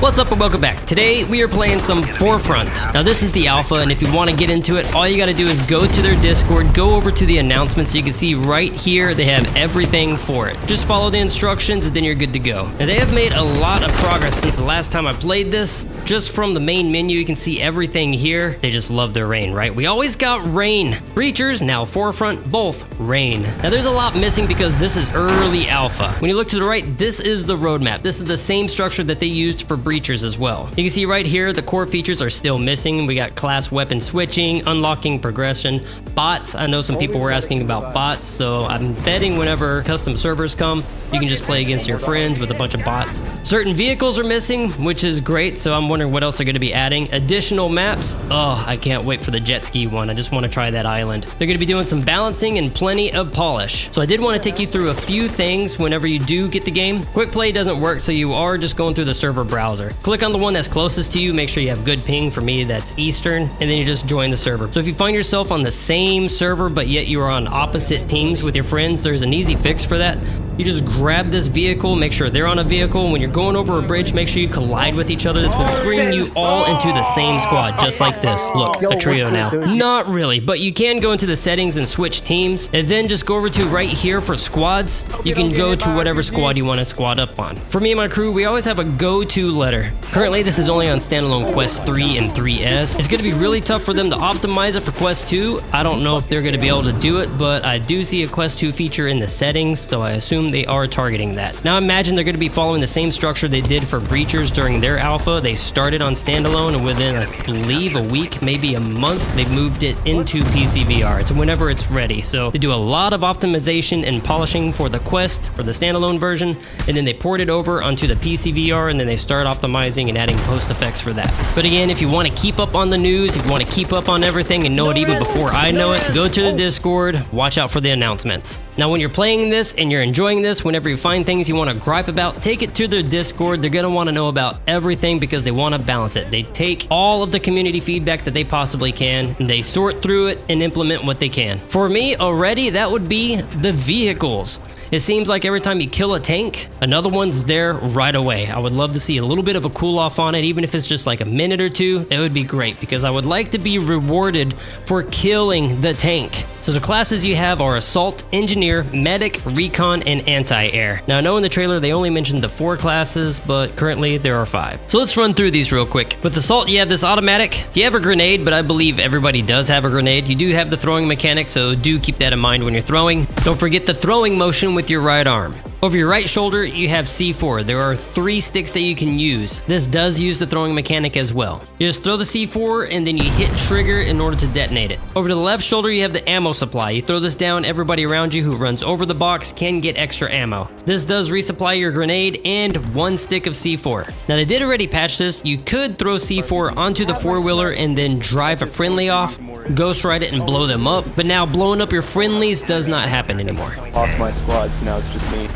What's up and welcome back. Today we are playing some Forefront. Now this is the alpha, and if you want to get into it, all you got to do is go to their Discord, go over to the announcements. You can see right here they have everything for it. Just follow the instructions and then you're good to go. Now they have made a lot of progress since the last time I played this. Just from the main menu you can see everything here. They just love their rain, right? We always got rain. Breachers, now Forefront, both rain. Now there's a lot missing because this is early alpha. When you look to the right, this is the roadmap. This is the same structure that they used for Breachers as well. You can see right here the core features are still missing. We got class weapon switching, unlocking progression, bots. I know some people were asking about bots, so I'm betting whenever custom servers come, you can just play against your friends with a bunch of bots. Certain vehicles are missing, which is great, so I'm wondering what else they're going to be adding. Additional maps. Oh, I can't wait for the jet ski one. I just want to try that island. They're going to be doing some balancing and plenty of polish. So I did want to take you through a few things whenever you do get the game. Quick play doesn't work, so you are just going through the server browser. Click on the one that's closest to you. Make sure you have good ping. For me, that's Eastern, and then you just join the server. So if you find yourself on the same server, but yet you are on opposite teams with your friends, there's an easy fix for that. You just grab this vehicle, make sure they're on a vehicle. When you're going over a bridge, make sure you collide with each other. This will bring you all into the same squad, just like this. Look, a trio now. Not really, but you can go into the settings and switch teams, and then just go over to right here for squads. You can go to whatever squad you want to squad up on. For me and my crew, we always have a go-to letter. Currently, this is only on standalone Quest 3 and 3S. It's going to be really tough for them to optimize it for Quest 2. I don't know if they're going to be able to do it, but I do see a Quest 2 feature in the settings, so I assume they are targeting that. Now imagine they're going to be following the same structure they did for Breachers during their alpha. They started on standalone, and within, I believe, a week, maybe a month, they moved it into PCVR. It's whenever it's ready. So they do a lot of optimization and polishing for the Quest, for the standalone version, and then they port it over onto the PCVR, and then they start optimizing and adding post effects for that. But again, if you want to keep up on the news, if you want to keep up on everything and know it even before I know it, go to the Discord, watch out for the announcements. Now when you're playing this and you're enjoying this, whenever you find things you want to gripe about, take it to their Discord. They're going to want to know about everything because they want to balance it. They take all of the community feedback that they possibly can, and they sort through it and implement what they can. For me already, that would be the vehicles. It seems like every time you kill a tank, another one's there right away. I would love to see a little bit of a cool off on it, even if it's just like a minute or two. It would be great because I would like to be rewarded for killing the tank. So the classes you have are Assault, Engineer, Medic, Recon, and Anti-Air. Now I know in the trailer they only mentioned the 4 classes, but currently there are 5. So let's run through these real quick. With Assault, you have this automatic. You have a grenade, but I believe everybody does have a grenade. You do have the throwing mechanic, so do keep that in mind when you're throwing. Don't forget the throwing motion with your right arm. Over your right shoulder, you have C4. There are 3 sticks that you can use. This does use the throwing mechanic as well. You just throw the C4 and then you hit trigger in order to detonate it. Over to the left shoulder, you have the ammo supply. You throw this down, everybody around you who runs over the box can get extra ammo. This does resupply your grenade and 1 stick of C4. Now they did already patch this. You could throw C4 onto the 4-wheeler and then drive a friendly off, ghost ride it and blow them up. But now blowing up your friendlies does not happen anymore. Lost my squad, so now it's just me.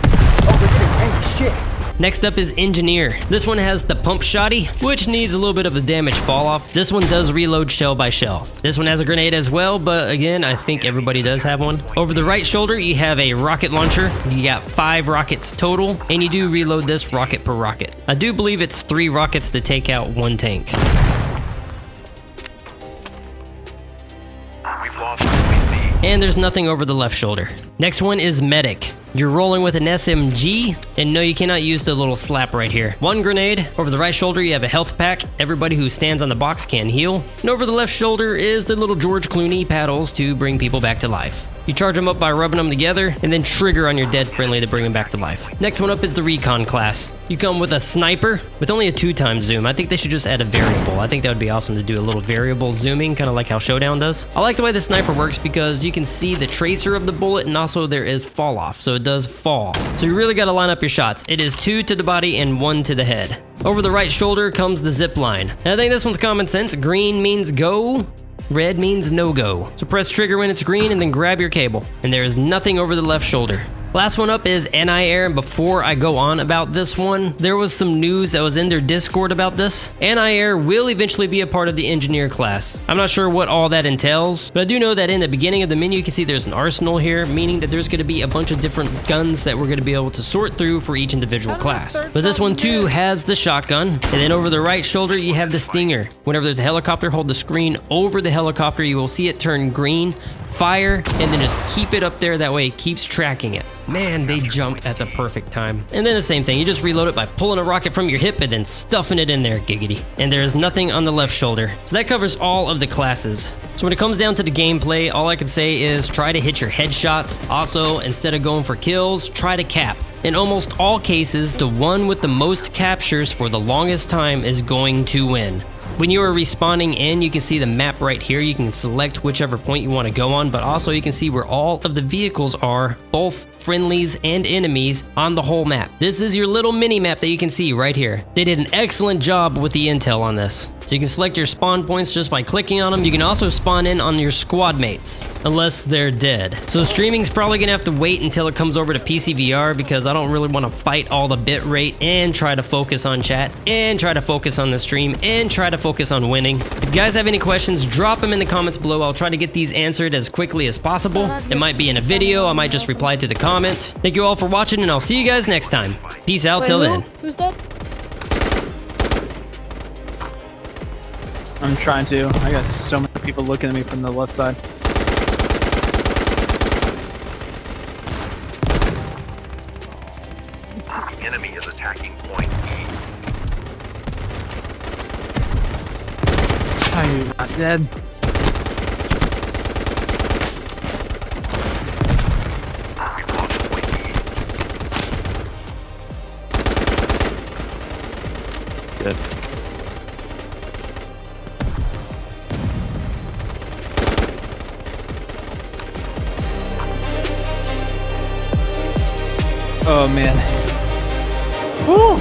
Shit. Next up is Engineer. This one has the pump shotty, which needs a little bit of the damage fall off. This one does reload shell by shell. This one has a grenade as well, but again, I think everybody does have one. Over the right shoulder, you have a rocket launcher. You got 5 rockets total, and you do reload this rocket per rocket. I do believe it's 3 rockets to take out 1 tank. And there's nothing over the left shoulder. Next one is Medic. You're rolling with an SMG, and no, you cannot use the little slap right here. 1 grenade. Over the right shoulder, you have a health pack. Everybody who stands on the box can heal. And over the left shoulder is the little George Clooney paddles to bring people back to life. You charge them up by rubbing them together, and then trigger on your dead friendly to bring them back to life. Next one up is the Recon class. You come with a sniper with only a 2x zoom. I think they should just add a variable. I think that would be awesome to do a little variable zooming, kind of like how Showdown does. I like the way the sniper works because you can see the tracer of the bullet, and also there is fall off, so it does fall. So you really got to line up your shots. It is 2 to the body and 1 to the head. Over the right shoulder comes the zip line. And I think this one's common sense. Green means go. Red means no go. So press trigger when it's green and then grab your cable. And there is nothing over the left shoulder. Last one up is Anti-Air, and before I go on about this one, there was some news that was in their Discord about this. Anti-Air will eventually be a part of the Engineer class. I'm not sure what all that entails, but I do know that in the beginning of the menu you can see there's an arsenal here, meaning that there's going to be a bunch of different guns that we're going to be able to sort through for each individual class. But this one too has the shotgun, and then over the right shoulder you have the Stinger. Whenever there's a helicopter, hold the screen over the helicopter, you will see it turn green, fire, and then just keep it up there, that way it keeps tracking it. Man, they jumped at the perfect time. And then the same thing, you just reload it by pulling a rocket from your hip and then stuffing it in there, giggity. And there is nothing on the left shoulder. So that covers all of the classes. So when it comes down to the gameplay, all I can say is try to hit your headshots. Also, instead of going for kills, try to cap. In almost all cases, the one with the most captures for the longest time is going to win. When you are respawning in, you can see the map right here. You can select whichever point you want to go on, but also you can see where all of the vehicles are, both friendlies and enemies, on the whole map. This is your little mini map that you can see right here. They did an excellent job with the intel on this. So you can select your spawn points just by clicking on them. You can also spawn in on your squad mates, unless they're dead. So streaming's probably gonna have to wait until it comes over to PCVR because I don't really want to fight all the bit rate and try to focus on chat and try to focus on the stream and try to focus on winning. If you guys have any questions, drop them in the comments below. I'll try to get these answered as quickly as possible. It might be in a video, I might just reply to the comment. Thank you all for watching, and I'll see you guys next time. Peace out till then. Who's that? I'm trying to. I got so many people looking at me from the left side. The enemy is attacking point E. Are you not dead? We've lost point E. Good. Oh man. Woo!